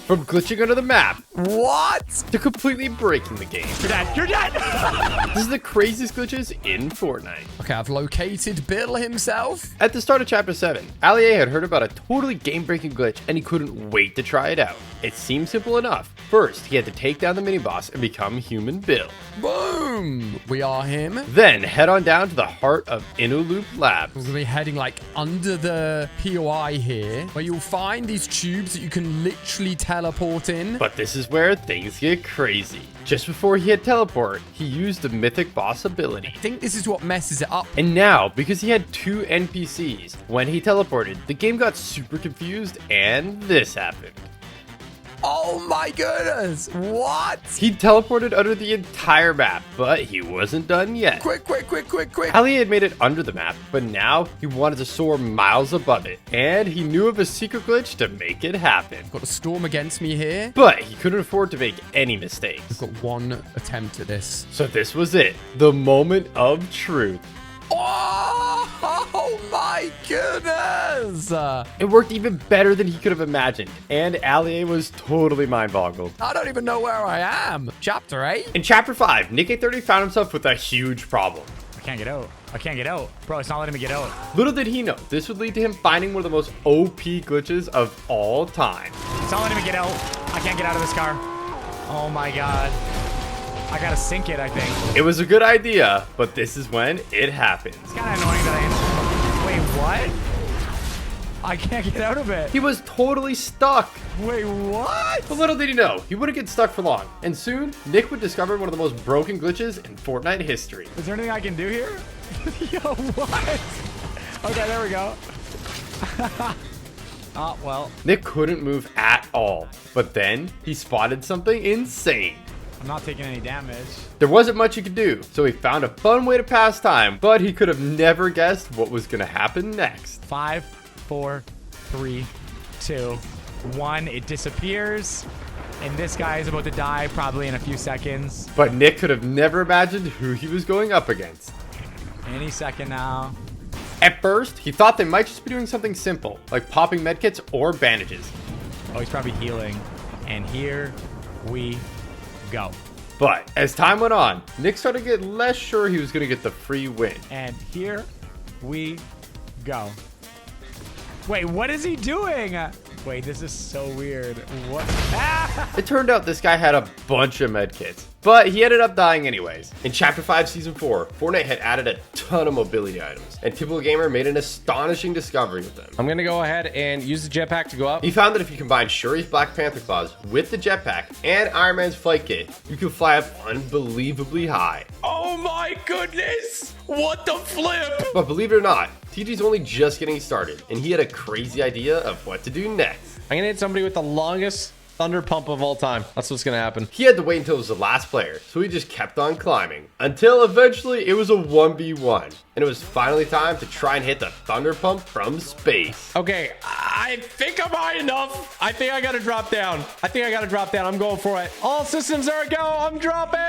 From glitching under the map What? to completely breaking the game. You're dead. You're dead. This is the craziest glitches in Fortnite. Okay, I've located Bill himself. At the start of Chapter 7, Ali had heard about a totally game-breaking glitch and he couldn't wait to try it out. It seemed simple enough. First, he had to take down the mini-boss and become Human Bill. Boom! We are him. Then head on down to the heart of Innooloop Labs. We're going to be heading like under the POI here, where you'll find these tubes that you can literally teleport in. But this is where things get crazy. Just before he had teleport, he used the Mythic boss ability. I think this is what messes it up. And now, because he had 2 NPCs, when he teleported, the game got super confused and this happened. Oh my goodness! What? He teleported under the entire map, but he wasn't done yet. Quick, quick, quick, quick, quick. Ali had made it under the map, but now he wanted to soar miles above it, and he knew of a secret glitch to make it happen. Got a storm against me here. But he couldn't afford to make any mistakes. I've got one attempt at this. So this was it, the moment of truth. Oh my goodness! It worked even better than he could have imagined, and Ali was totally mind-boggled. I don't even know where I am. Chapter 8? In Chapter 5, Nick 830 found himself with a huge problem. I can't get out. I can't get out. Bro, it's not letting me get out. Little did he know, this would lead to him finding one of the most OP glitches of all time. It's not letting me get out. I can't get out of this car. Oh my god. I gotta sink it, I think. It was a good idea, but this is when it happens. It's kind of annoying that Wait, what? I can't get out of it. He was totally stuck. Wait, what? But little did he know, he wouldn't get stuck for long. And soon, Nick would discover one of the most broken glitches in Fortnite history. Is there anything I can do here? Yo, what? Okay, there we go. Oh, well. Nick couldn't move at all. But then, he spotted something insane. I'm not taking any damage. There wasn't much he could do, so he found a fun way to pass time, but he could have never guessed what was going to happen next. 5, 4, 3, 2, 1. It disappears. And this guy is about to die probably in a few seconds. But Nick could have never imagined who he was going up against. Any second now. At first, he thought they might just be doing something simple, like popping medkits or bandages. Oh, he's probably healing. And here we go. But as time went on, Nick started to get less sure he was going to get the free win. And here we go. Wait, what is he doing? Wait, this is so weird. What? Ah! It turned out this guy had a bunch of medkits, but he ended up dying anyways. In Chapter 5, Season 4, Fortnite had added a ton of mobility items, and Typical Gamer made an astonishing discovery with them. I'm going to go ahead and use the jetpack to go up. He found that if you combine Shuri's Black Panther claws with the jetpack and Iron Man's flight kit, you can fly up unbelievably high. Oh my goodness! What the flip? But believe it or not, TG's only just getting started, and he had a crazy idea of what to do next. I'm going to hit somebody with the longest thunder pump of all time. That's what's going to happen. He had to wait until it was the last player, so he just kept on climbing. Until eventually it was a 1v1, and it was finally time to try and hit the thunder pump from space. Okay, I think I'm high enough. I think I got to drop down. I'm going for it. All systems are go. I'm dropping.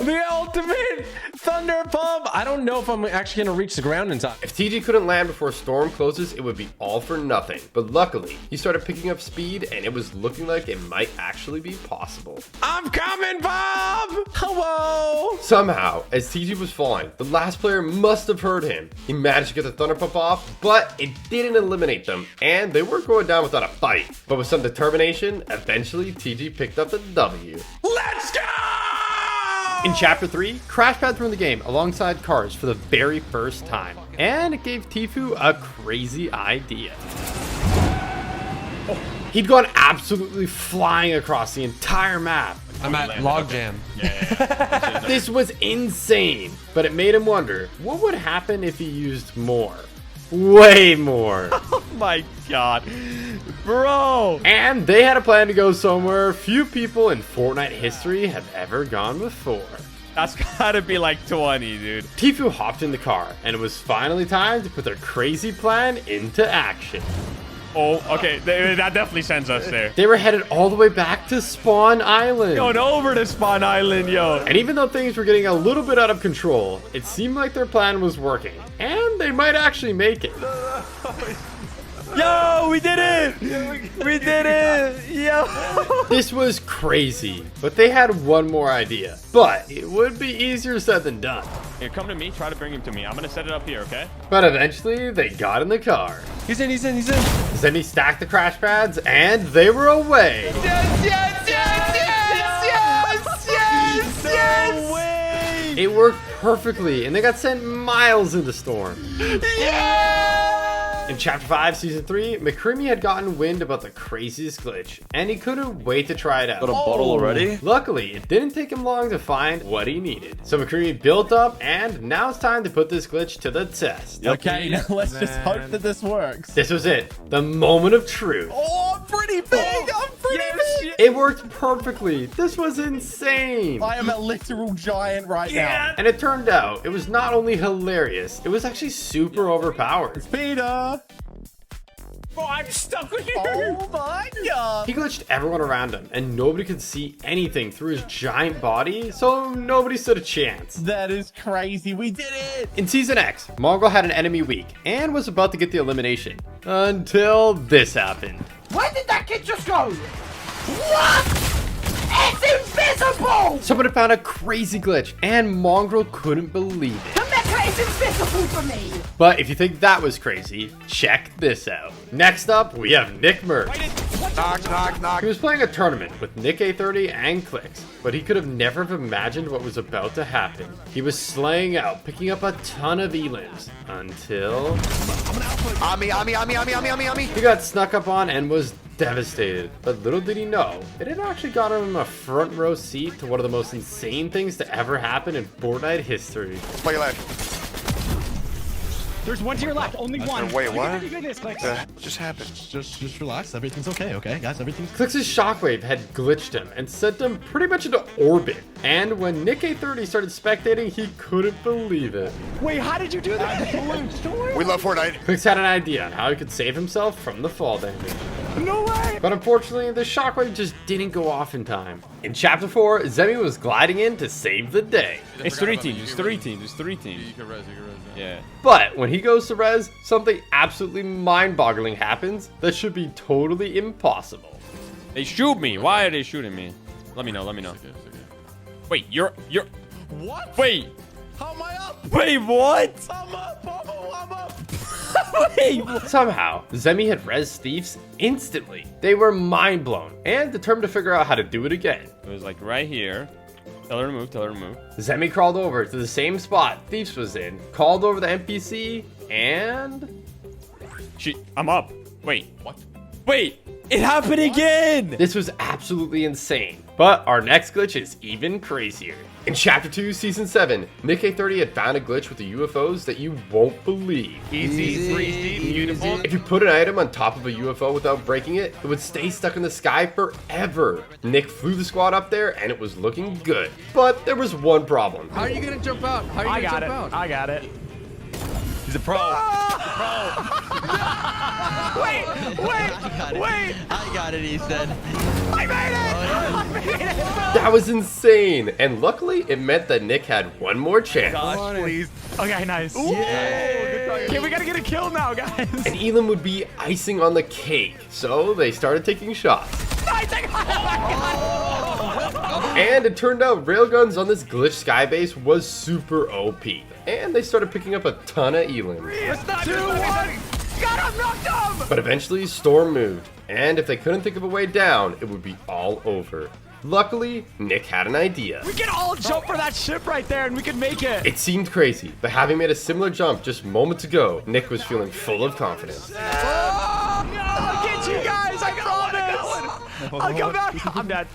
The ultimate thunder pump. I don't know if I'm actually going to reach the ground in time. If TG couldn't land before storm closes, it would be all for nothing. But luckily, he started picking up speed, and it was looking like it might actually be possible. I'm coming, Bob. Hello. Somehow, as TG was falling, the last player must have heard him. He managed to get the thunder pump off, but it didn't eliminate them, and they weren't going down without a fight. But with some determination, eventually TG picked up the W. Let's go. In Chapter 3, crash pads were in the game alongside cars for the very first time, and it gave Tfue a crazy idea. He'd gone absolutely flying across the entire map. I'm at logjam. This was insane, but it made him wonder, what would happen if he used more? Way more. Oh my god. Bro. And they had a plan to go somewhere few people in Fortnite history have ever gone before. That's gotta be like 20, dude. Tfue hopped in the car, and it was finally time to put their crazy plan into action. Oh, okay. That definitely sends us there. They were headed all the way back to Spawn Island. Going over to Spawn Island, yo. And even though things were getting a little bit out of control, it seemed like their plan was working. And they might actually make it. Yo, we did it! We did it! Yo! This was crazy, but they had one more idea. But it would be easier said than done. Here, come to me. Try to bring him to me. I'm gonna set it up here, okay? But eventually, they got in the car. He's in. Zemi stacked the crash pads, and they were away. No way! It worked perfectly, and they got sent miles in the storm. In Chapter 5, Season 3, McCreamy had gotten wind about the craziest glitch, and he couldn't wait to try it out. Got a bottle already? Luckily, it didn't take him long to find what he needed. So McCreamy built up, and now it's time to put this glitch to the test. Okay, now let's just hope that this works. This was it, the moment of truth. Oh, I'm pretty big. I'm pretty big. It worked perfectly. This was insane. I am a literal giant right now. And it turned out, it was not only hilarious, it was actually super overpowered. Peter. Oh, I'm stuck with you. Oh my god. He glitched everyone around him, and nobody could see anything through his giant body, so nobody stood a chance. That is crazy. We did it. In Season X, Mongrel had an enemy weak, and was about to get the elimination. Until this happened. Where did that kid just go? What? It's invisible! Someone had found a crazy glitch, and Mongrel couldn't believe The it. mecha is invisible for me! But if you think that was crazy, check this out. Next up, we have Nick Merck. He was playing a tournament with Nick A30 and Clicks, but he could have never have imagined what was about to happen. He was slaying out, picking up a ton of elims, until he got snuck up on and was devastated. But little did he know, it had actually got him a front row seat to one of the most insane things to ever happen in Fortnite history. Play left. There's one to your left. Only one. Wait, what? You can do this, Clicks. Just happened. Just relax. Everything's okay, guys? Everything's... Clicks' shockwave had glitched him and sent him pretty much into orbit. And when Nick A30 started spectating, he couldn't believe it. Wait, how did you do that? We love Fortnite. Clicks had an idea on how he could save himself from the fall damage. No way. But unfortunately, the shockwave just didn't go off in time. In Chapter 4, Zemi was gliding in to save the day. It's 3 teams. It's 3 teams. It's 3 teams. You can res. Yeah. But when he goes to res, something absolutely mind-boggling happens that should be totally impossible. They shoot me. Why are they shooting me? Let me know. Wait, you're... What? Wait. How am I up? Wait, what? I'm up. Wait. Somehow, Zemi had res thieves instantly. They were mind-blown and determined to figure out how to do it again. It was like right here. Tell her to move. Zemi crawled over to the same spot Thieves was in, called over the NPC, and... I'm up. Wait. What? Wait. It happened again. This was absolutely insane. But our next glitch is even crazier. In Chapter 2, Season 7, Nick A30 had found a glitch with the UFOs that you won't believe. Easy, breezy, beautiful. If you put an item on top of a UFO without breaking it, it would stay stuck in the sky forever. Nick flew the squad up there and it was looking good. But there was one problem. How are you gonna jump out? How are you I gonna got jump it. out? I got it. He's a pro. Wait. I got it, he said. I made it. That was insane. And luckily, it meant that Nick had one more chance. Gosh, please. Okay, nice. Okay, we gotta get a kill now, guys. And Elam would be icing on the cake. So they started taking shots. Nice, I got it. And it turned out railguns on this glitch skybase was super OP. And they started picking up a ton of Elam. 2, 1. Got him, knocked him. But eventually, Storm moved. And if they couldn't think of a way down, it would be all over. Luckily, Nick had an idea. We can all jump for that ship right there and we can make it. It seemed crazy, but having made a similar jump just moments ago, Nick was feeling full of confidence. I'll get you guys, I promise. I'll come back. I'm dead.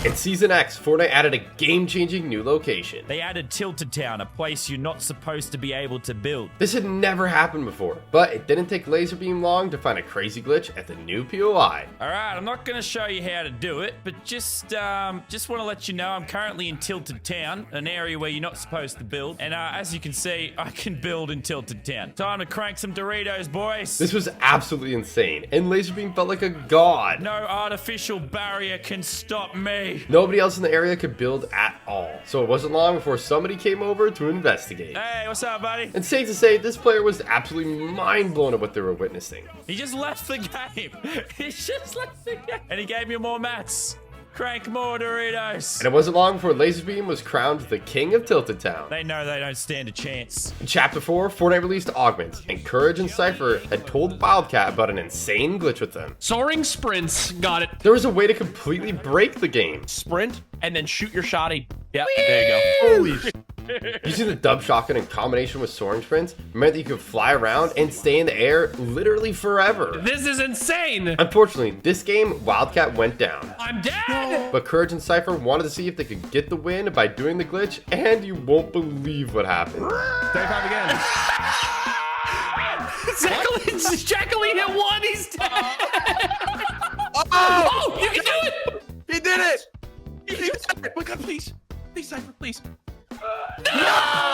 In Season X, Fortnite added a game-changing new location. They added Tilted Town, a place you're not supposed to be able to build. This had never happened before, but it didn't take Laserbeam long to find a crazy glitch at the new POI. Alright, I'm not gonna show you how to do it, but just want to let you know I'm currently in Tilted Town, an area where you're not supposed to build. And as you can see, I can build in Tilted Town. Time to crank some Doritos, boys. This was absolutely insane, and Laserbeam felt like a god. No artificial barrier can stop not me. Nobody else in the area could build at all, so it wasn't long before somebody came over to investigate. Hey, what's up, buddy? And safe to say, this player was absolutely mind blown at what they were witnessing. He just left the game. He just left the game. And he gave me more mats. Crank more Doritos. And it wasn't long before Laserbeam was crowned the king of Tilted Town. They know they don't stand a chance. In Chapter 4, Fortnite released augments, and Courage and Cypher had told Wildcat about an insane glitch with them. Soaring sprints. Got it. There was a way to completely break the game. Sprint and then shoot your shotty. Yep, there you go. Holy sh**. Using the dub shotgun in combination with soaring sprints meant that you could fly around and stay in the air literally forever. This is insane. Unfortunately, this game, Wildcat went down. I'm dead. But Courage and Cypher wanted to see if they could get the win by doing the glitch, and you won't believe what happened. Jacqueline hit one. He's dead. Oh, you can do it. He did it! Oh my God, please. Please, Cypher, please.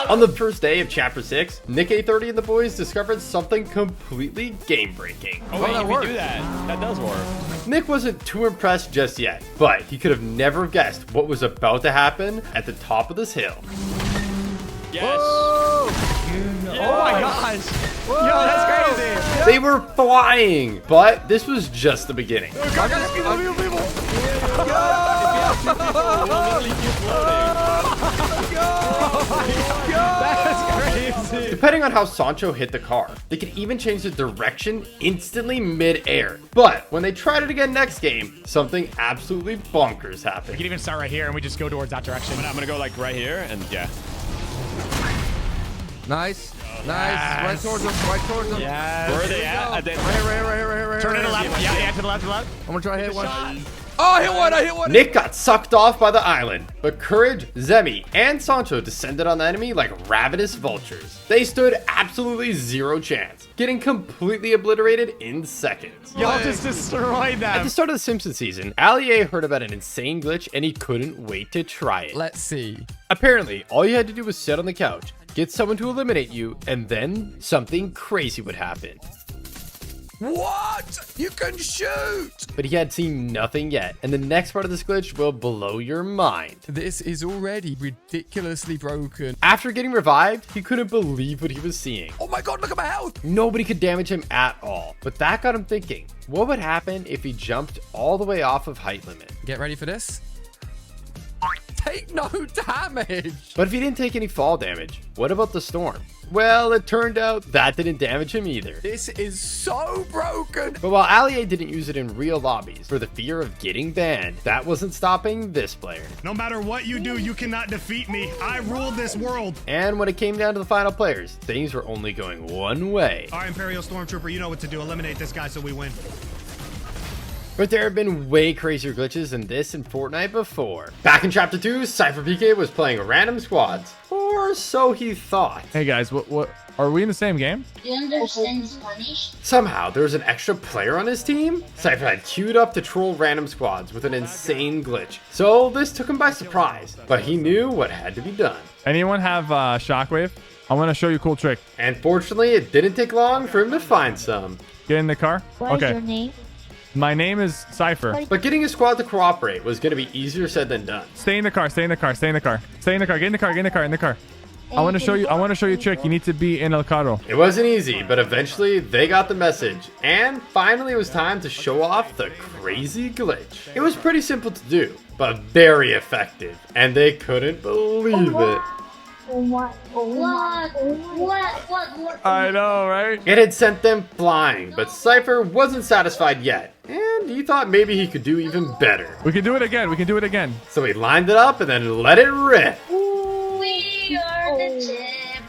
On the first day of Chapter 6, Nick A30 and the boys discovered something completely game-breaking. Oh, wait, you can do that. That does work. Nick wasn't too impressed just yet, but he could have never guessed what was about to happen at the top of this hill. Yes. Oh my gosh. Yo, that's crazy. They were flying, but this was just the beginning. That's crazy. Depending on how Sancho hit the car, they could even change the direction instantly mid-air. But when they tried it again next game, something absolutely bonkers We happened. can even start right here and we just go towards that direction. I'm gonna go like right here and yeah. Nice. Nice. Right towards them. Right towards them. Yes. Where are they at? Right here. Turn it to the left. Yeah, to the left, to the left. I'm gonna try to hit one. Oh, I hit one. I hit one. Nick got sucked off by the island, but Courage, Zemi, and Sancho descended on the enemy like ravenous vultures. They stood absolutely zero chance, getting completely obliterated in seconds. Y'all just destroyed At the them. start of the Simpsons season, Allier heard about an insane glitch and he couldn't wait to try it. Let's see. Apparently, all you had to do was sit on the couch, get someone to eliminate you, and then something crazy would happen. What? You can shoot. But he had seen nothing yet, and the next part of this glitch will blow your mind. This is already ridiculously broken. After getting revived, he couldn't believe what he was seeing. Oh my God, look at my health. Nobody could damage him at all. But that got him thinking, what would happen if he jumped all the way off of height limit? Get ready for this. Take no damage. But if he didn't take any fall damage, what about the storm? Well, it turned out that didn't damage him either. This is so broken. But while Allier didn't use it in real lobbies for the fear of getting banned, that wasn't stopping this player. No matter what you do, you cannot defeat me. I rule this world. And when it came down to the final players, things were only going one way. Our Imperial Stormtrooper, you know what to do. Eliminate this guy so we win. But there have been way crazier glitches than this in Fortnite before. Back in Chapter 2, Cypher PK was playing random squads. Or so he thought. Hey guys, what are we in the same game? Do you understand Spanish? Somehow, there was an extra player on his team. Cypher had queued up to troll random squads with an insane glitch. So this took him by surprise, but he knew what had to be done. Anyone have Shockwave? I want to show you a cool trick. And fortunately, it didn't take long for him to find some. Get in the car. What is your name? My name is Cypher. But getting his squad to cooperate was going to be easier said than done. Stay in the car. Stay in the car. Stay in the car. Stay in the car. Get in the car. Get in the car. In the car. I want to show you a trick. You need to be in El Carro. It wasn't easy, but eventually they got the message. And finally it was time to show off the crazy glitch. It was pretty simple to do, but very effective. And they couldn't believe it. What? I know, right? It had sent them flying, but Cypher wasn't satisfied yet. And he thought maybe he could do even better. We can do it again. We can do it again. So he lined it up and then let it rip. We are the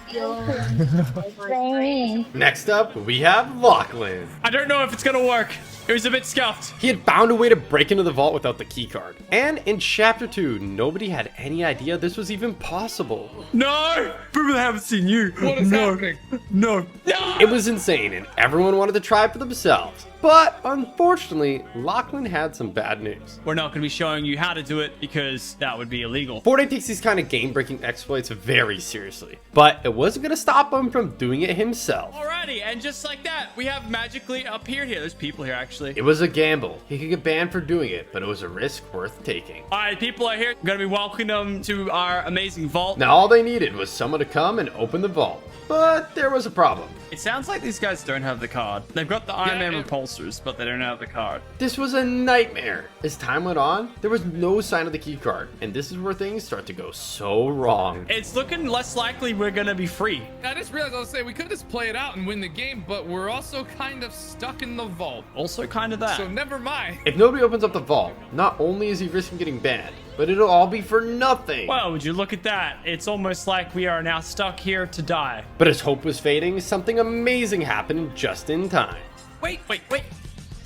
champions. Next up, we have Lachlan. I don't know if it's gonna work. It was a bit scuffed. He had found a way to break into the vault without the keycard. And in Chapter 2, nobody had any idea this was even possible. No! People haven't seen you. What is happening? No. It was insane, and everyone wanted to try it for themselves. But unfortunately, Lachlan had some bad news. We're not going to be showing you how to do it because that would be illegal. Fortnite takes these kind of game-breaking exploits very seriously, but it wasn't going to stop him from doing it himself. Alrighty, and just like that, we have magically appeared here. There's people here, actually. It was a gamble. He could get banned for doing it, but it was a risk worth taking. Alright, people are here. I'm going to be welcoming them to our amazing vault. Now, all they needed was someone to come and open the vault, but there was a problem. It sounds like these guys don't have the card. They've got the Iron Man repulsors, but they don't have the card. This was a nightmare. As time went on, there was no sign of the key card, and this is where things start to go so wrong. It's looking less likely we're gonna be free. I just realized I was saying we could just play it out and win the game, but we're also kind of stuck in the vault. Also kind of that. So never mind. If nobody opens up the vault, not only is he risking getting banned, but it'll all be for nothing. Well, would you look at that? It's almost like we are now stuck here to die. But as hope was fading, something amazing happened just in time. Wait.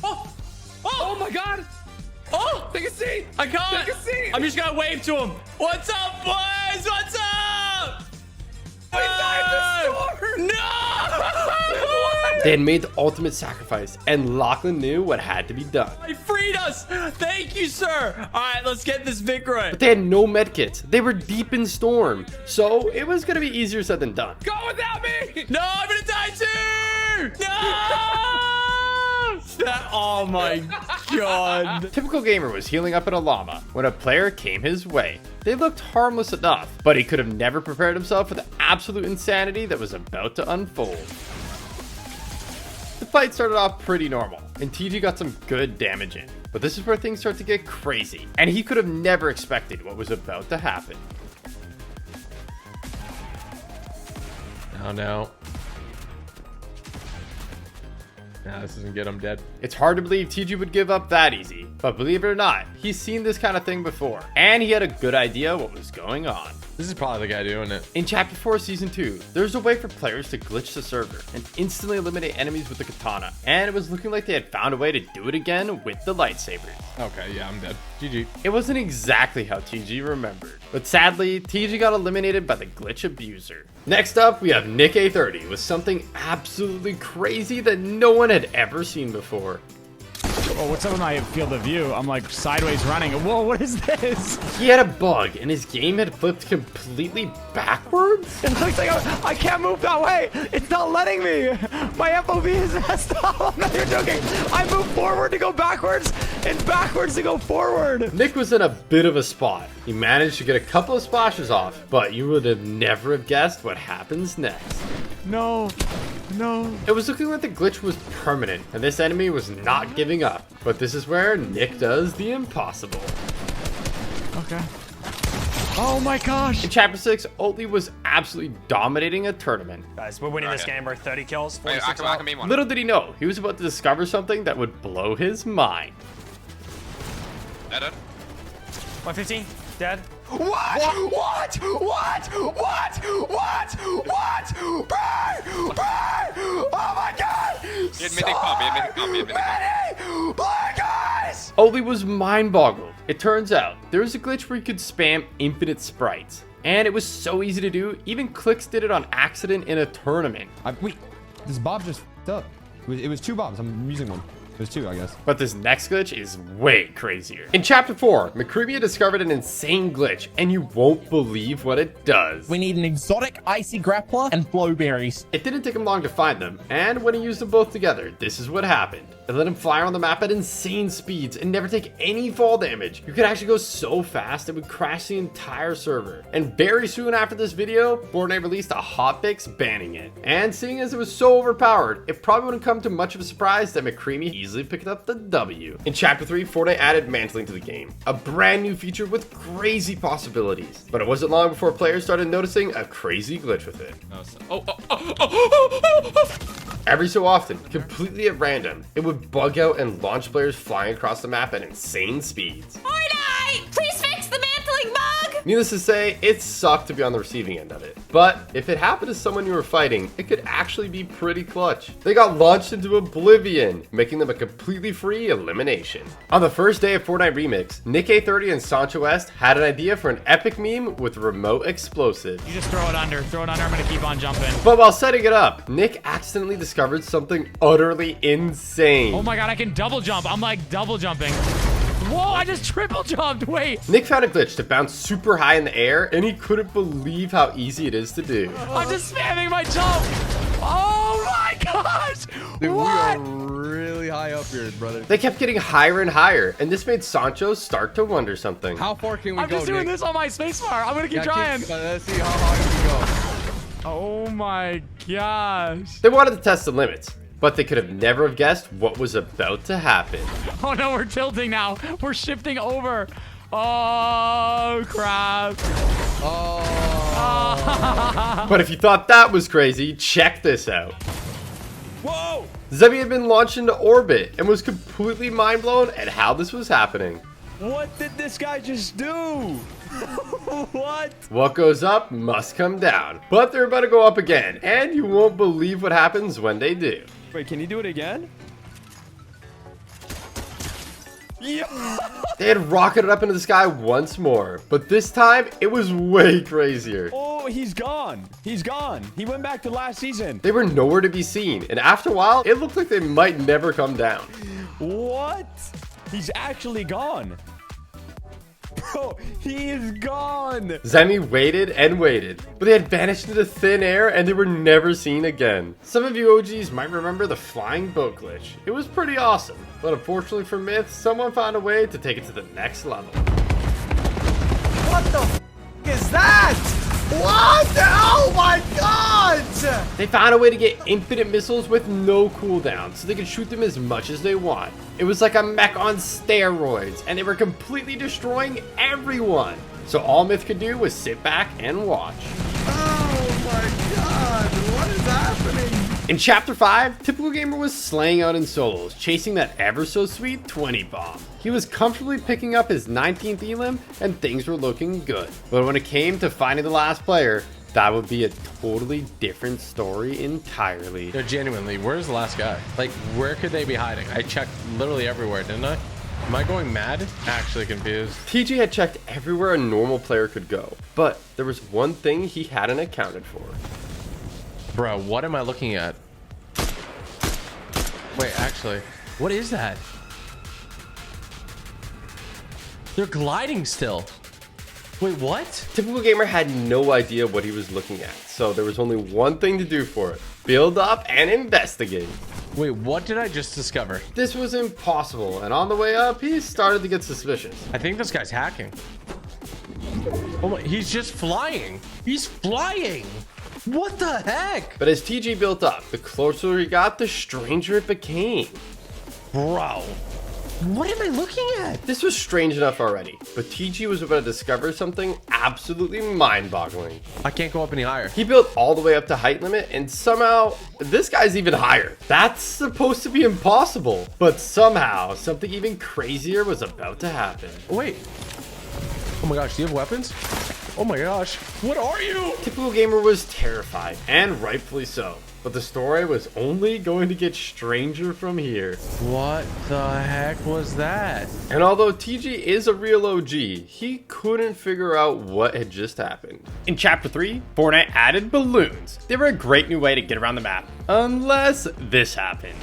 Oh! Oh my god! Oh! Take a seat! I can't! Take a seat! I'm just gonna wave to him. What's up, boys? What's up? We died in the storm! No! They had made the ultimate sacrifice, and Lachlan knew what had to be done. He freed us! Thank you, sir! Alright, let's get this victory. But they had no medkits. They were deep in storm, so it was gonna be easier said than done. Go without me! No, I'm gonna die too! No! Oh my god. Typical Gamer was healing up in a llama when a player came his way. They looked harmless enough, but he could have never prepared himself for the absolute insanity that was about to unfold. The fight started off pretty normal, and TG got some good damage in. But this is where things start to get crazy, and he could have never expected what was about to happen. Oh no. Nah, this isn't good. I'm dead. It's hard to believe TG would give up that easy, but believe it or not, he's seen this kind of thing before, and he had a good idea what was going on. This is probably the guy doing it. In Chapter 4 Season 2, there's a way for players to glitch the server and instantly eliminate enemies with the katana, and it was looking like they had found a way to do it again with the lightsabers. Okay, yeah, I'm dead. GG. It wasn't exactly how TG remembered, but sadly, TG got eliminated by the glitch abuser. Next up, we have Nick A30 with something absolutely crazy that no one had ever seen before. Oh, what's up with my field of view? I'm like sideways running. Whoa, what is this? He had a bug, and his game had flipped completely backwards. It looks like I can't move that way. It's not letting me. My FOV is messed up. I'm not even joking. I move forward to go backwards and backwards to go forward. Nick was in a bit of a spot. He managed to get a couple of splashes off, but you would have never have guessed what happens next. No. It was looking like the glitch was permanent, and this enemy was not giving up. But this is where Nick does the impossible. Okay. Oh my gosh. In Chapter 6, Oatly was absolutely dominating a tournament. Guys, we're winning this game. We're 30 kills. Little did he know, he was about to discover something that would blow his mind. 115. Dead. What? Burn! Oh my god! He had Mythic pump. Black eyes! Oatly was mind-boggled. It turns out, there was a glitch where you could spam infinite sprites. And it was so easy to do, even Clicks did it on accident in a tournament. Wait, this Bob just f***ed up. It was two Bobs. I'm using one. There's two, I guess. But this next glitch is way crazier. In Chapter 4, McCreevy discovered an insane glitch, and you won't believe what it does. We need an exotic icy grappler and flowberries. It didn't take him long to find them, and when he used them both together, this is what happened. It let him fly around the map at insane speeds and never take any fall damage. You could actually go so fast it would crash the entire server. And very soon after this video, Fortnite released a hotfix banning it. And seeing as it was so overpowered, it probably wouldn't come to much of a surprise that McCreamy easily picked up the W. In Chapter 3, Fortnite added Mantling to the game, a brand new feature with crazy possibilities. But it wasn't long before players started noticing a crazy glitch with it. Every so often, completely at random, it would bug out and launch players flying across the map at insane speeds. Fortnite! Please fix the mantling bug! Needless to say, it sucked to be on the receiving end of it. But if it happened to someone you were fighting, it could actually be pretty clutch. They got launched into oblivion, making them a completely free elimination. On the first day of Fortnite Remix, Nick A30 and Sancho West had an idea for an epic meme with remote explosive. You just throw it under. Throw it under. I'm gonna keep on jumping. But while setting it up, Nick accidentally discovered something utterly insane. Oh my god, I can double jump. I'm like double jumping. Whoa, I just triple jumped. Wait. Nick found a glitch to bounce super high in the air, and he couldn't believe how easy it is to do. I'm just spamming my jump. Oh my gosh. Dude, what? we are really high up here, brother. They kept getting higher and higher, and this made Sancho start to wonder something. How far can we I'm go, just doing Nick? this on my spacebar. I'm gonna keep trying. Let's see how high we go. Oh my gosh. They wanted to test the limits, but they could have never have guessed what was about to happen. Oh no, we're tilting now. We're shifting over. Oh crap. Oh. But if you thought that was crazy, check this out. Whoa! Zebby had been launched into orbit and was completely mind blown at how this was happening. What did this guy just do? What? What goes up must come down. But they're about to go up again, and you won't believe what happens when they do. Wait, can you do it again? Yeah. They had rocketed up into the sky once more, but this time it was way crazier. Oh, he's gone. He's gone. He went back to last season. They were nowhere to be seen, and after a while, it looked like they might never come down. What? He's actually gone. Bro, he is gone. Zemi waited and waited, but they had vanished into thin air and they were never seen again. Some of you OGs might remember the flying boat glitch. It was pretty awesome, but unfortunately for Myth, someone found a way to take it to the next level. What the f is that? What? Oh my god! They found a way to get infinite missiles with no cooldown, so they could shoot them as much as they want. It was like a mech on steroids, and they were completely destroying everyone. So all Myth could do was sit back and watch. Oh my god, what is happening? In Chapter 5, Typical Gamer was slaying out in solos, chasing that ever so sweet 20 bomb. He was comfortably picking up his 19th elim, and things were looking good. But when it came to finding the last player, that would be a totally different story entirely. No, genuinely, where's the last guy? Like, where could they be hiding? I checked literally everywhere, didn't I? Am I going mad? Actually confused. TG had checked everywhere a normal player could go, but there was one thing he hadn't accounted for. Bro, what am I looking at? Wait, actually, what is that? They're gliding still. Wait, what? Typical Gamer had no idea what he was looking at, so there was only one thing to do for it. Build up and investigate. Wait, what did I just discover? This was impossible, and on the way up, he started to get suspicious. I think this guy's hacking. Oh my, he's just flying. He's flying. What the heck? But as TG built up, the closer he got, the stranger it became. Bro, what am I looking at? This was strange enough already, but TG was about to discover something absolutely mind-boggling. I can't go up any higher. He built all the way up to height limit, and somehow, this guy's even higher. That's supposed to be impossible, but somehow, something even crazier was about to happen. Wait. Oh my gosh, do you have weapons? Oh my gosh, what are you? Typical Gamer was terrified, and rightfully so. But the story was only going to get stranger from here. What the heck was that? And although TG is a real OG, he couldn't figure out what had just happened. In Chapter 3, Fortnite added balloons. They were a great new way to get around the map. Unless this happened.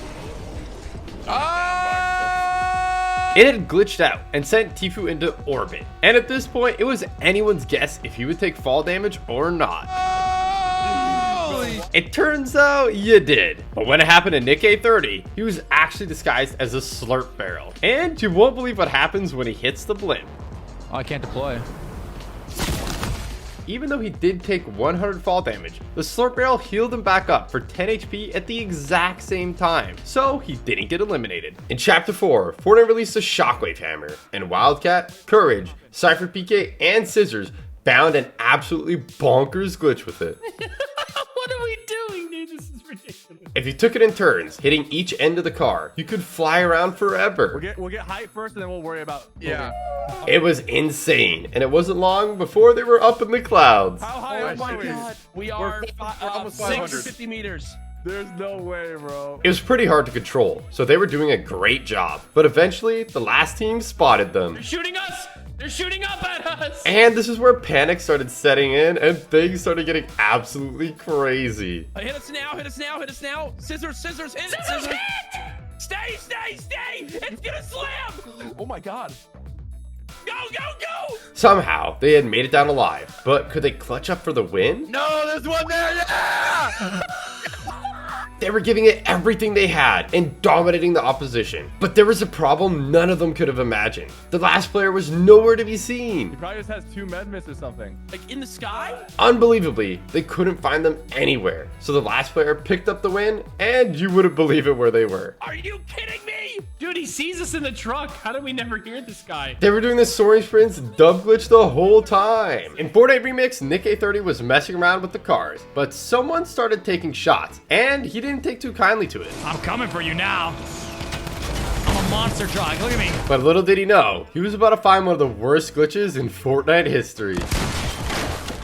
It had glitched out and sent Tfue into orbit. And at this point, it was anyone's guess if he would take fall damage or not. It turns out you did. But when it happened to Nick A30, he was actually disguised as a Slurp barrel. And you won't believe what happens when he hits the blimp. Oh, I can't deploy. Even though he did take 100 fall damage, the Slurp barrel healed him back up for 10 HP at the exact same time, so he didn't get eliminated. In Chapter 4, Fortnite released a Shockwave Hammer, and Wildcat, Courage, Cypher PK, and Scissors found an absolutely bonkers glitch with it. What are we doing, dude? This is ridiculous. If you took it in turns, hitting each end of the car, you could fly around forever. We'll get height first, and then we'll worry about. Yeah. It was insane, and it wasn't long before they were up in the clouds. How high Oh are my we? God. We are almost 500. 650 meters. There's no way, bro. It was pretty hard to control, so they were doing a great job. But eventually, the last team spotted them. They're shooting us! They're shooting up at us! And this is where panic started setting in, and things started getting absolutely crazy. Hit us now, hit us now, hit us now. Scissors, scissors, hit, Scissors scissors. hit! Stay, stay, stay! It's gonna slam! Oh my God. Go, go, go! Somehow, they had made it down alive, but could they clutch up for the win? No, there's one there. Yeah. They were giving it everything they had and dominating the opposition. But there was a problem none of them could have imagined. The last player was nowhere to be seen. Probably just has 2 med miss or something. Like in the sky? Unbelievably, they couldn't find them anywhere. So the last player picked up the win, and you wouldn't believe it where they were. Are you kidding me? Dude, he sees us in the truck. How did we never hear this guy? They were doing the soaring sprints dub glitch the whole time. In Fortnite Remix, Nick A30 was messing around with the cars, but someone started taking shots, and he didn't take too kindly to it. I'm coming for you now. I'm a monster truck. Look at me. But little did he know, he was about to find one of the worst glitches in Fortnite history.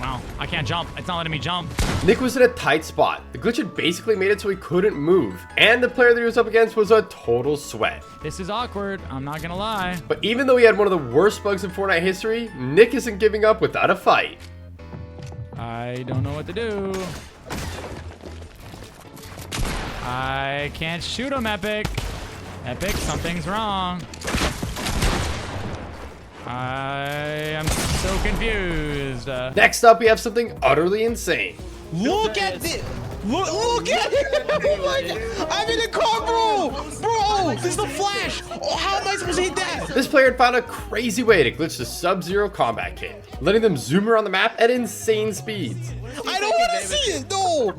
Wow, I can't jump. It's not letting me jump. Nick was in a tight spot. The glitch had basically made it so he couldn't move, and the player that he was up against was a total sweat. This is awkward. I'm not gonna lie. But even though he had one of the worst bugs in Fortnite history, Nick isn't giving up without a fight. I don't know what to do. I can't shoot him, Epic. Epic, something's wrong. I am so confused. Next up, we have something utterly insane. Look at this. Look at it. Oh my God. I'm in a car, bro. Bro, this is the Flash. Oh, how am I supposed to hit that? This player had found a crazy way to glitch the Sub-Zero combat kit, letting them zoom around the map at insane speeds. I don't want to see it, no.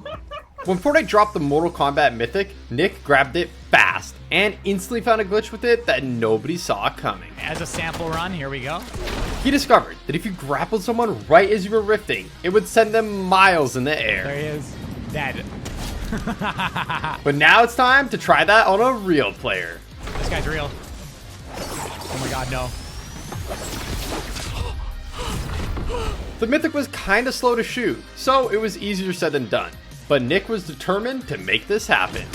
When Fortnite dropped the Mortal Kombat Mythic, Nick grabbed it fast and instantly found a glitch with it that nobody saw coming. As a sample run, here we go. He discovered that if you grappled someone right as you were rifting, it would send them miles in the air. There he is. Dead. But now it's time to try that on a real player. This guy's real. Oh my God, no. The Mythic was kind of slow to shoot, so it was easier said than done. But Nick was determined to make this happen.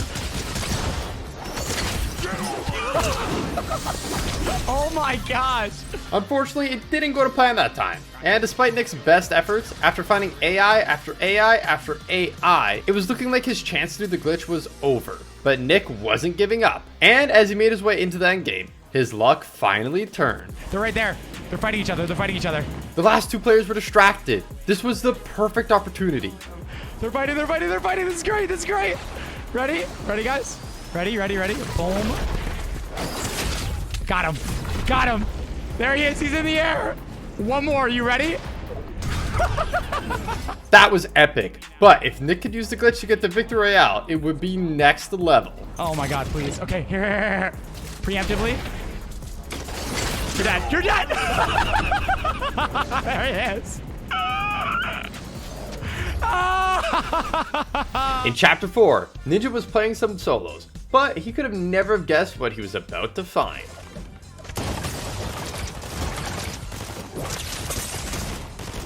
Oh my gosh. Unfortunately, it didn't go to plan that time. And despite Nick's best efforts, after finding AI after AI after AI, it was looking like his chance to do the glitch was over. But Nick wasn't giving up. And as he made his way into the endgame, his luck finally turned. They're right there. They're fighting each other. They're fighting each other. The last 2 players were distracted. This was the perfect opportunity. They're fighting. They're fighting. They're fighting. This is great. This is great. Ready? Ready, guys? Ready? Ready? Ready? Boom. Got him. Got him. There he is. He's in the air. One more. You ready? That was epic. But if Nick could use the glitch to get the Victory Royale, it would be next level. Oh my God, please. Okay, here. Preemptively. You're dead. You're dead. There he is. In Chapter 4, Ninja was playing some solos, but he could have never guessed what he was about to find.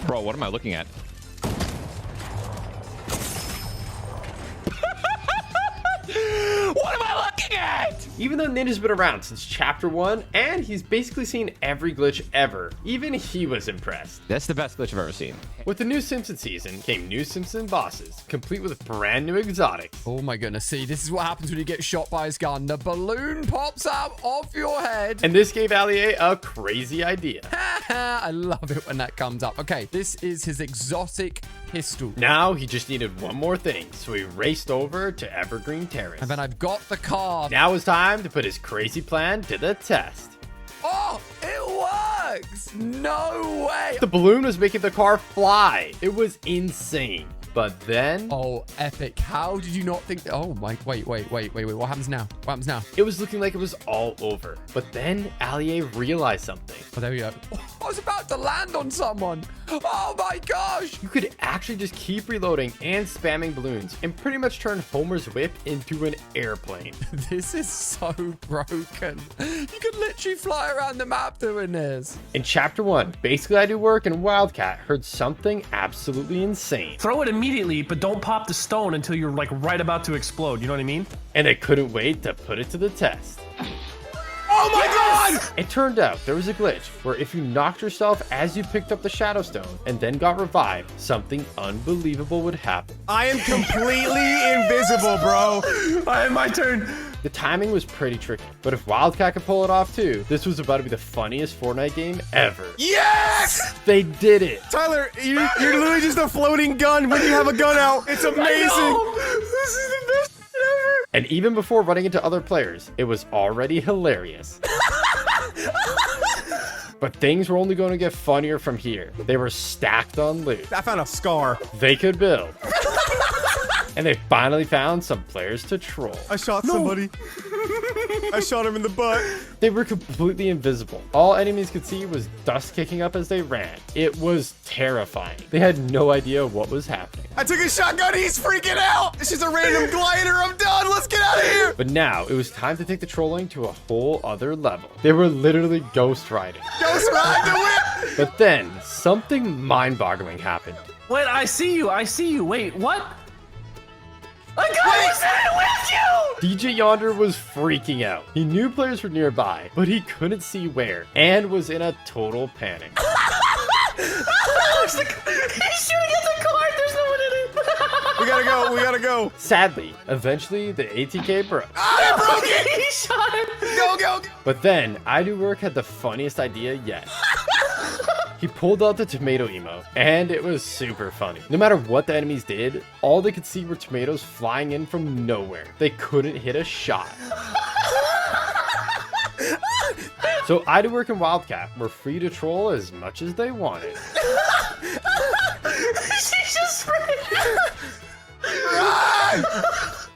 Bro, what am I looking at? What am I looking at? Even though Ninja's been around since Chapter 1, and he's basically seen every glitch ever, even he was impressed. That's the best glitch I've ever seen. With the new Simpson season came new Simpson bosses, complete with brand new exotics. Oh my goodness, see, this is what happens when you get shot by his gun. The balloon pops up off your head. And this gave Allier a crazy idea. I love it when that comes up. Okay, this is his exotic pistol. Now he just needed one more thing, so he raced over to Evergreen Terrace. And then I've got the car. Now it's time to put his crazy plan to the test. Oh, it works! No way! The balloon was making the car fly. It was insane. But then... Oh, epic. How did you not think... Oh, my... Wait. What happens now? What happens now? It was looking like it was all over. But then Allier realized something. Oh, there we go. Oh, was about to land on someone. Oh my gosh. You could actually just keep reloading and spamming balloons and pretty much turn Homer's whip into an airplane. This is so broken. You could literally fly around the map doing this. In chapter 1, basically I do work and Wildcat heard something absolutely insane. Throw it immediately, but don't pop the stone until you're like right about to explode. You know what I mean? And they couldn't wait to put it to the test. Oh my God! It turned out there was a glitch where if you knocked yourself as you picked up the Shadow Stone and then got revived, something unbelievable would happen. I am completely invisible, bro. All right, my turn. The timing was pretty tricky, but if Wildcat could pull it off too, this was about to be the funniest Fortnite game ever. Yes! They did it. Tyler, you're literally just a floating gun when you have a gun out. It's amazing. This is the best shit ever. And even before running into other players, it was already hilarious. But things were only going to get funnier from here. They were stacked on loot. I found a scar. They could build. And they finally found some players to troll. I shot somebody. I shot him in the butt. They were completely invisible. All enemies could see was dust kicking up as they ran. It was terrifying. They had no idea what was happening. I took a shotgun. He's freaking out. This is a random glider. I'm done. Let's get out of here. But now it was time to take the trolling to a whole other level. They were literally ghost riding. Ghost ride the whip. But then something mind-boggling happened. Wait, I see you. I see you. Wait, what? I got with you! DJ Yonder was freaking out. He knew players were nearby, but he couldn't see where and was in a total panic. He's shooting at the card. There's no one in it. We gotta go. We gotta go. Sadly, eventually the ATK broke. I broke it. He shot him. Go, go, go. But then, I Do Work had the funniest idea yet. He pulled out the tomato emote, and it was super funny. No matter what the enemies did, all they could see were tomatoes flying in from nowhere. They couldn't hit a shot. So I Do Work and Wildcat were free to troll as much as they wanted. She just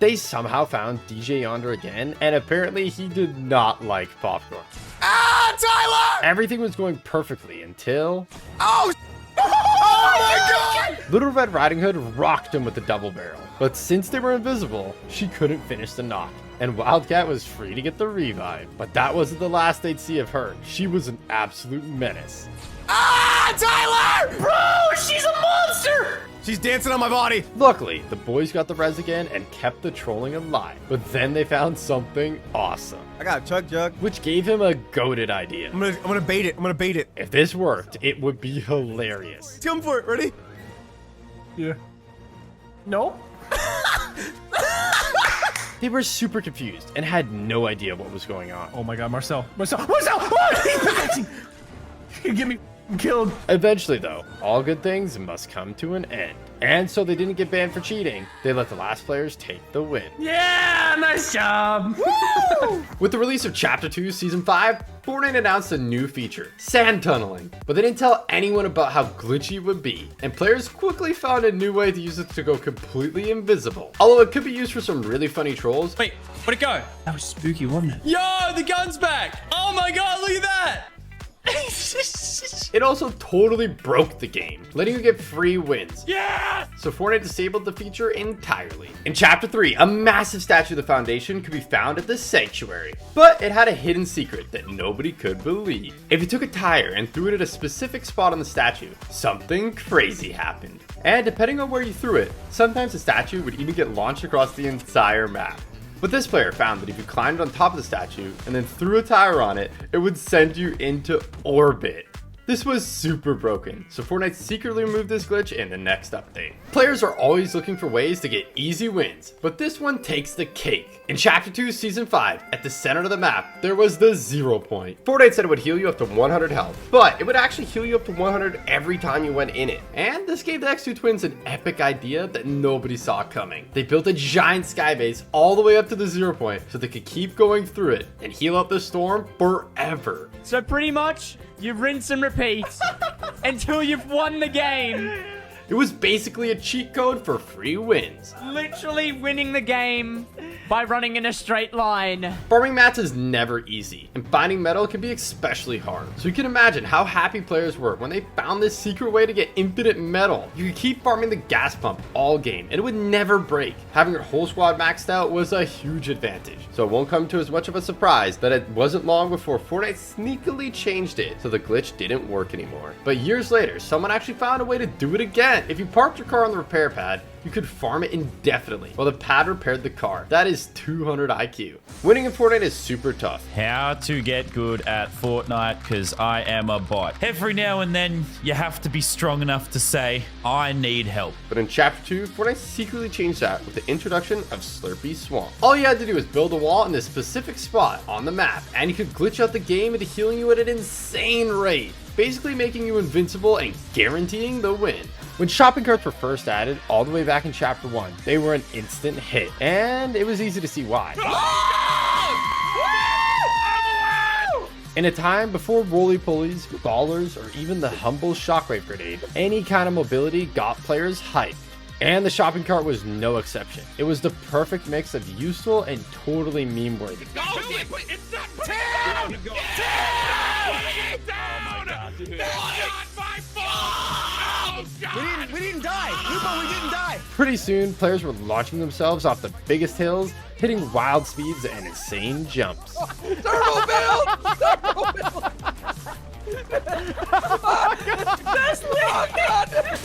They somehow found DJ Yonder again, and apparently he did not like popcorn. Ah, Tyler! Everything was going perfectly until... Oh, my God! Little Red Riding Hood rocked him with the double barrel. But since they were invisible, she couldn't finish the knock. And Wildcat was free to get the revive. But that wasn't the last they'd see of her. She was an absolute menace. Ah, Tyler! Bro, she's a monster! She's dancing on my body. Luckily, the boys got the res again and kept the trolling alive. But then they found something awesome. I got a chug jug. Which gave him a goated idea. I'm gonna bait it. I'm gonna bait it. If this worked, it would be hilarious. Let's come for it. Ready? Yeah. No. They were super confused and had no idea what was going on. Oh my God, Marcel! Oh, he's pickaxing! You get me killed. Eventually, though, all good things must come to an end. And so they didn't get banned for cheating. They let the last players take the win. Yeah, nice job. With the release of Chapter 2, Season 5, Fortnite announced a new feature, sand tunneling. But they didn't tell anyone about how glitchy it would be. And players quickly found a new way to use it to go completely invisible. Although it could be used for some really funny trolls. Wait, where'd it go? That was spooky, wasn't it? Yo, the gun's back. Oh my God, look at that. It also totally broke the game, letting you get free wins. Yeah! So Fortnite disabled the feature entirely. In Chapter 3, a massive statue of the Foundation could be found at the Sanctuary, but it had a hidden secret that nobody could believe. If you took a tire and threw it at a specific spot on the statue, something crazy happened. And depending on where you threw it, sometimes the statue would even get launched across the entire map. But this player found that if you climbed on top of the statue and then threw a tire on it, it would send you into orbit. This was super broken, so Fortnite secretly removed this glitch in the next update. Players are always looking for ways to get easy wins, but this one takes the cake. In Chapter 2, Season 5, at the center of the map, there was the 0 point. Fortnite said it would heal you up to 100 health, but it would actually heal you up to 100 every time you went in it. And this gave the X2 twins an epic idea that nobody saw coming. They built a giant skybase all the way up to the 0 point so they could keep going through it and heal out the storm forever. So pretty much, you rinse and repeat until you've won the game. It was basically a cheat code for free wins. Literally winning the game by running in a straight line. Farming mats is never easy, and finding metal can be especially hard. So you can imagine how happy players were when they found this secret way to get infinite metal. You could keep farming the gas pump all game, and it would never break. Having your whole squad maxed out was a huge advantage. So it won't come to as much of a surprise that it wasn't long before Fortnite sneakily changed it so the glitch didn't work anymore. But years later, someone actually found a way to do it again. If you parked your car on the repair pad, you could farm it indefinitely while the pad repaired the car. That is 200 IQ. Winning in Fortnite is super tough. How to get good at Fortnite, because I am a bot. Every now and then, you have to be strong enough to say, I need help. But in Chapter 2, Fortnite secretly changed that with the introduction of Slurpee Swamp. All you had to do was build a wall in this specific spot on the map, and you could glitch out the game into healing you at an insane rate, basically making you invincible and guaranteeing the win. When shopping carts were first added, all the way back in Chapter 1, they were an instant hit, and it was easy to see why. In a time before roly-polies, ballers, or even the humble shockwave grenade, any kind of mobility got players hyped. And the shopping cart was no exception. It was the perfect mix of useful and totally meme-worthy. It's not down! Down! We didn't die. Lupo, we didn't die. Pretty soon, players were launching themselves off the biggest hills, hitting wild speeds and insane jumps. Turbo build! Turbo build! Oh, God!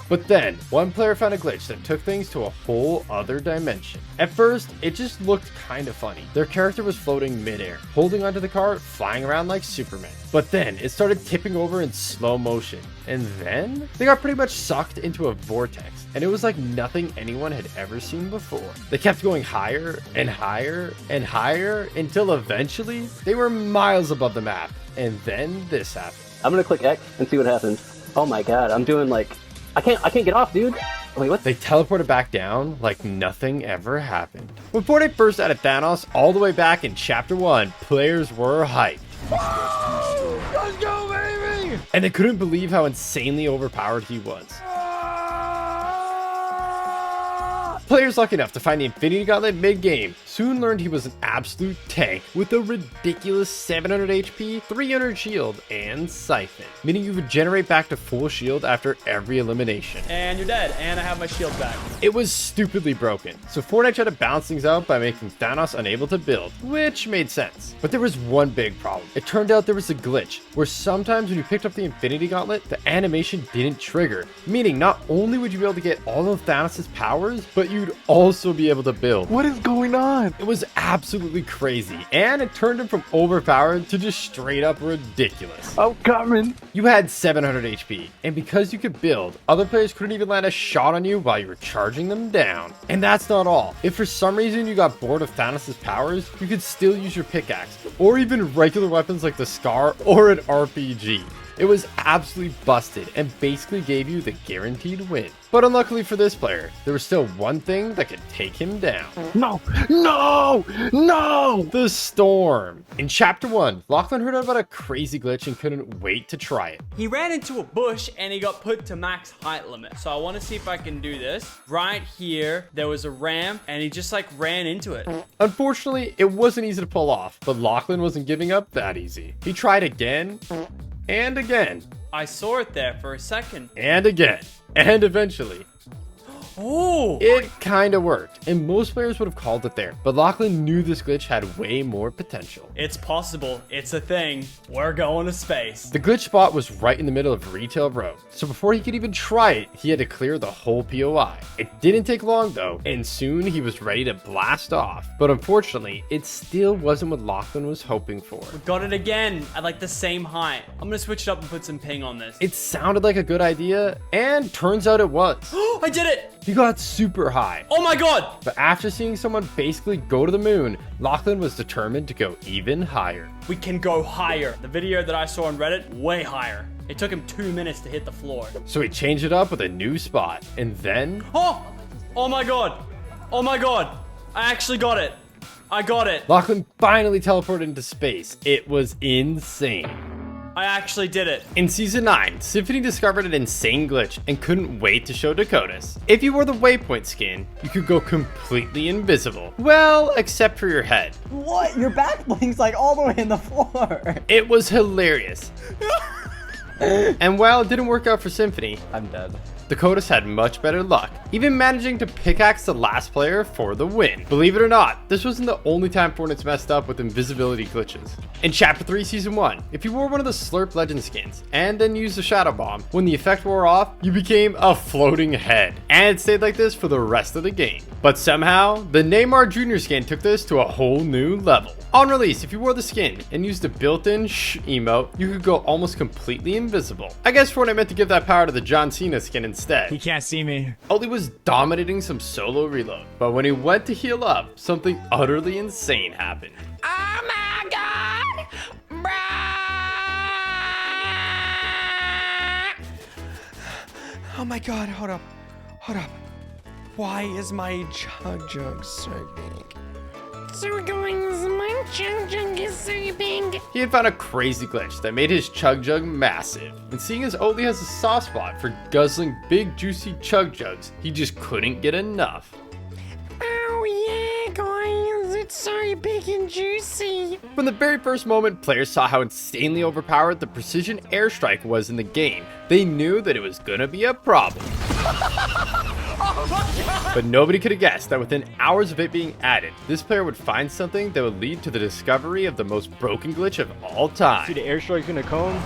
But then, one player found a glitch that took things to a whole other dimension. At first, it just looked kind of funny. Their character was floating midair, holding onto the cart, flying around like Superman. But then, it started tipping over in slow motion. And then, they got pretty much sucked into a vortex, and it was like nothing anyone had ever seen before. They kept going higher and higher and higher until eventually, they were miles above the map. And then this happened. I'm gonna click X and see what happens. Oh my god, I'm doing like... I can't get off, dude. Wait, what? They teleported back down like nothing ever happened. When Fortnite first added Thanos all the way back in Chapter 1, players were hyped. Let's go, baby! And they couldn't believe how insanely overpowered he was. Players lucky enough to find the Infinity Gauntlet mid-game soon learned he was an absolute tank with a ridiculous 700 HP, 300 shield, and Siphon, meaning you would generate back to full shield after every elimination. And you're dead, and I have my shield back. It was stupidly broken, so Fortnite tried to balance things out by making Thanos unable to build, which made sense. But there was one big problem. It turned out there was a glitch, where sometimes when you picked up the Infinity Gauntlet, the animation didn't trigger, meaning not only would you be able to get all of Thanos' powers, but you'd also be able to build. What is going on? It was absolutely crazy, and it turned him from overpowered to just straight up ridiculous. Oh, coming. You had 700 HP, and because you could build, other players couldn't even land a shot on you while you were charging them down. And that's not all. If for some reason you got bored of Thanos' powers, you could still use your pickaxe, or even regular weapons like the Scar or an RPG. It was absolutely busted and basically gave you the guaranteed win. But unluckily for this player, there was still one thing that could take him down. No! No! No! The storm. In Chapter 1, Lachlan heard about a crazy glitch and couldn't wait to try it. He ran into a bush and he got put to max height limit. So I want to see if I can do this. Right here, there was a ramp and he just like ran into it. Unfortunately, it wasn't easy to pull off, but Lachlan wasn't giving up that easy. He tried again and again. I saw it there for a second. And again. And eventually. Oh! It kind of worked, and most players would have called it there, but Lachlan knew this glitch had way more potential. It's possible. It's a thing. We're going to space. The glitch spot was right in the middle of Retail Row, so before he could even try it, he had to clear the whole POI. It didn't take long though, and soon he was ready to blast off, but unfortunately, it still wasn't what Lachlan was hoping for. We got it again at like the same height. I'm gonna switch it up and put some ping on this. It sounded like a good idea, and turns out it was. I did it! He got super high. Oh my god! But after seeing someone basically go to the moon, Lachlan was determined to go even higher. We can go higher. The video that I saw on Reddit, way higher. It took him 2 minutes to hit the floor. So he changed it up with a new spot, and then... Oh! Oh my god! Oh my god! I actually got it. I got it. Lachlan finally teleported into space. It was insane. I actually did it. In Season 9, Symphony discovered an insane glitch and couldn't wait to show Dakotas. If you wore the Waypoint skin, you could go completely invisible. Well, except for your head. What? Your back blink's like all the way in the floor. It was hilarious. And while it didn't work out for Symphony, I'm dead. Dakotas had much better luck, even managing to pickaxe the last player for the win. Believe it or not, this wasn't the only time Fortnite's messed up with invisibility glitches. In Chapter 3 Season 1, if you wore one of the Slurp Legend skins and then used the Shadow Bomb, when the effect wore off, you became a floating head. And it stayed like this for the rest of the game. But somehow, the Neymar Jr. skin took this to a whole new level. On release, if you wore the skin and used the built-in shh emote, you could go almost completely invisible. I guess Fortnite meant to give that power to the John Cena skin instead. He can't see me. Oli was dominating some solo reload, but when he went to heal up, something utterly insane happened. Oh my god! Oh my god, hold up. Hold up. Why is my chug jug so big? So going, my chug jug is so big. He had found a crazy glitch that made his chug jug massive, and seeing as Oli has a soft spot for guzzling big juicy chug jugs, he just couldn't get enough. Oh yeah, guys, it's so big and juicy. From the very first moment players saw how insanely overpowered the precision airstrike was in the game, they knew that it was gonna be a problem. But nobody could have guessed that within hours of it being added, this player would find something that would lead to the discovery of the most broken glitch of all time. See the airstrike's gonna come,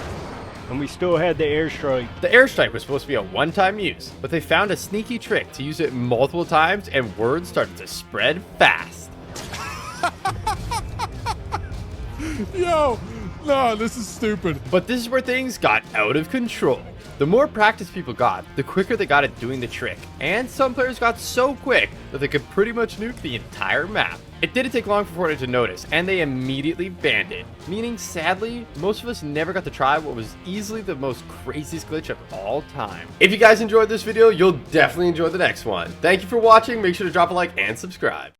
and we still had the airstrike. The airstrike was supposed to be a one-time use, but they found a sneaky trick to use it multiple times and word started to spread fast. Yo, no, this is stupid. But this is where things got out of control. The more practice people got, the quicker they got at doing the trick, and some players got so quick that they could pretty much nuke the entire map. It didn't take long for Fortnite to notice, and they immediately banned it, meaning sadly, most of us never got to try what was easily the most craziest glitch of all time. If you guys enjoyed this video, you'll definitely enjoy the next one. Thank you for watching, make sure to drop a like and subscribe.